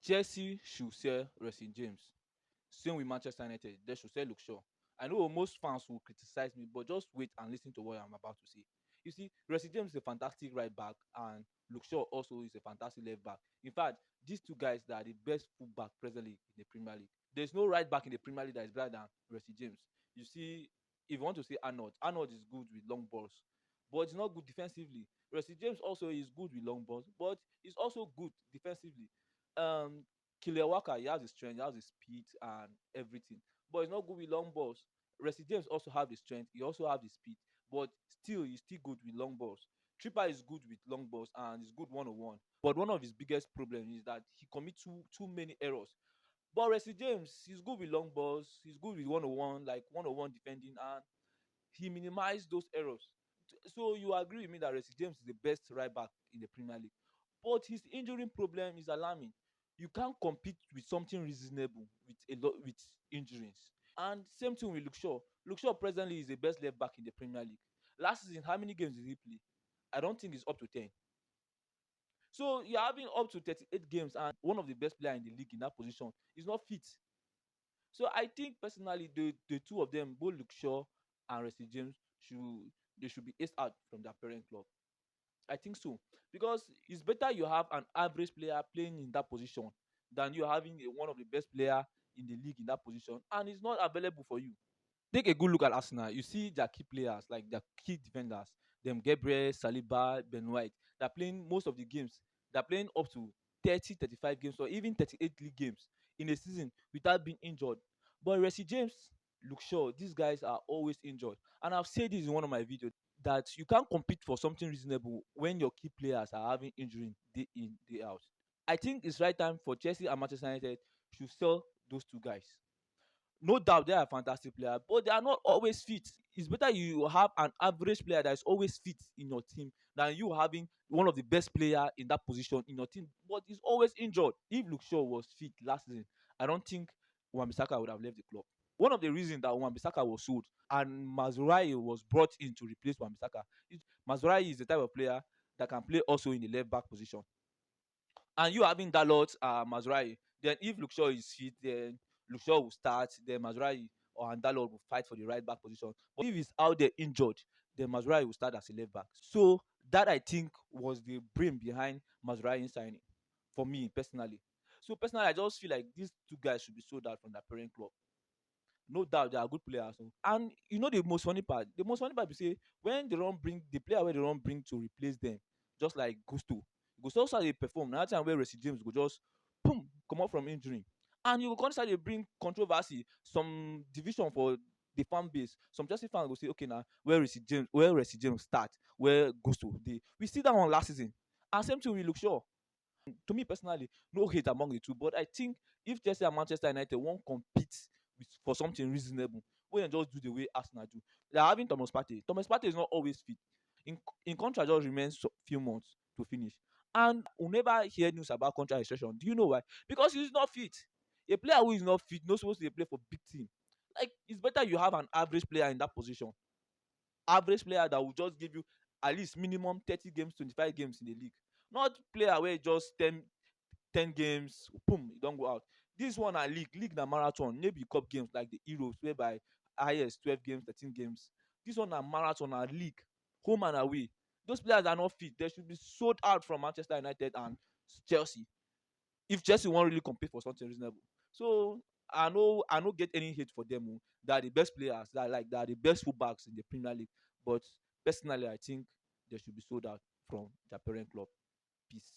Chelsea should sell Reecejames. Same with Manchester United. They should sell Luke Shaw. I know most fans will criticize me, but just wait and listen to what I'm about to say. You see, Reecejames is a fantastic right back, and Luke Shaw also is a fantastic left back. In fact, these two guys that are the best fullback presently in the Premier League. There's no right back in the Premier League that is better than Reecejames. You see, if you want to say Arnold is good with long balls, but it's not good defensively. Reecejames also is good with long balls, but he's also good defensively. Um, Kylian Walker, he has the strength, he has the speed and everything, but he's not good with long balls. Reece James also have the strength, he also have the speed, but still he's still good with long balls. Tripper is good with long balls and he's good one on one. But one of his biggest problems is that he commits too many errors. But Reece James, he's good with long balls, he's good with one on one, like one on one defending, and he minimized those errors. So you agree with me that Reece James is the best right back in the Premier League, but his injury problem is alarming. You can't compete with something reasonable with a lot with injuries. And same thing with Luke Shaw. Luke Shaw presently is the best left back in the Premier League. Last season, how many games did he play? I don't think it's up to 10. So you're having up to 38 games, and one of the best players in the league in that position is not fit. So I think personally, the two of them, both Luke Shaw and Reece James, should be aced out from their parent club. I think so, because it's better you have an average player playing in that position than you having one of the best player in the league in that position and it's not available for you. Take a good look at Arsenal. You see their key players, like their key defenders, them Gabriel, Saliba, Ben White. They're playing most of the games. They're playing up to 30, 35 games or even 38 league games in a season without being injured. But Reece James, Luke Shaw, these guys are always injured. And I've said this in one of my videos that you can't compete for something reasonable when your key players are having injury day in, day out. I think it's right time for Chelsea and Manchester United to sell those two guys. No doubt they are fantastic players, but they are not always fit. It's better you have an average player that is always fit in your team than you having one of the best player in that position in your team, but he's always injured. If Luke Shaw was fit last season, I don't think Wan-Bissaka would have left the club. One of the reasons that Wan-Bissaka was sold and Mazraoui was brought in to replace Wan-Bissaka is Mazraoui is the type of player that can play also in the left back position. And you having Dalot, Mazraoui, then if Luke Shaw is fit, then Luke Shaw will start, then Mazraoui or Dalot will fight for the right back position. But if he's out there injured, then Mazraoui will start as a left back. So that I think was the brain behind Mazraoui signing for me personally. So personally, I just feel like these two guys should be sold out from their parent club. No doubt they are good players. Oh. And you know the most funny part? The most funny part is say when they don't bring the player where they don't bring to replace them, just like Gusto. Gusto also they perform. Now time where Reece James go just boom come out from injury. And you go consider they bring controversy, some division for the fan base. Some Chelsea fans go say, okay, now where Reece James start, where Gusto they we see that one last season. And same thing we look sure. To me personally, no hate among the two. But I think if Chelsea and Manchester United won't compete for something reasonable, we can just do the way Arsenal do. They're having Thomas Partey. Thomas Partey is not always fit. In contract, just remains few months to finish. And we'll never hear news about contract extension. Do you know why? Because he's not fit. A player who is not fit not supposed to play for big team. Like it's better you have an average player in that position. Average player that will just give you at least minimum 30 games, 25 games in the league. Not player where just 10 games, boom, you don't go out. This one na league na marathon, maybe cup games like the Euros, whereby highest 12 games, 13 games. This one na marathon, na league, home and away. Those players are not fit. They should be sold out from Manchester United and Chelsea if Chelsea wan really compete for something reasonable. So I no get any hate for them. Oh. They are the best players. They are the best fullbacks in the Premier League. But personally, I think they should be sold out from their parent club. Peace.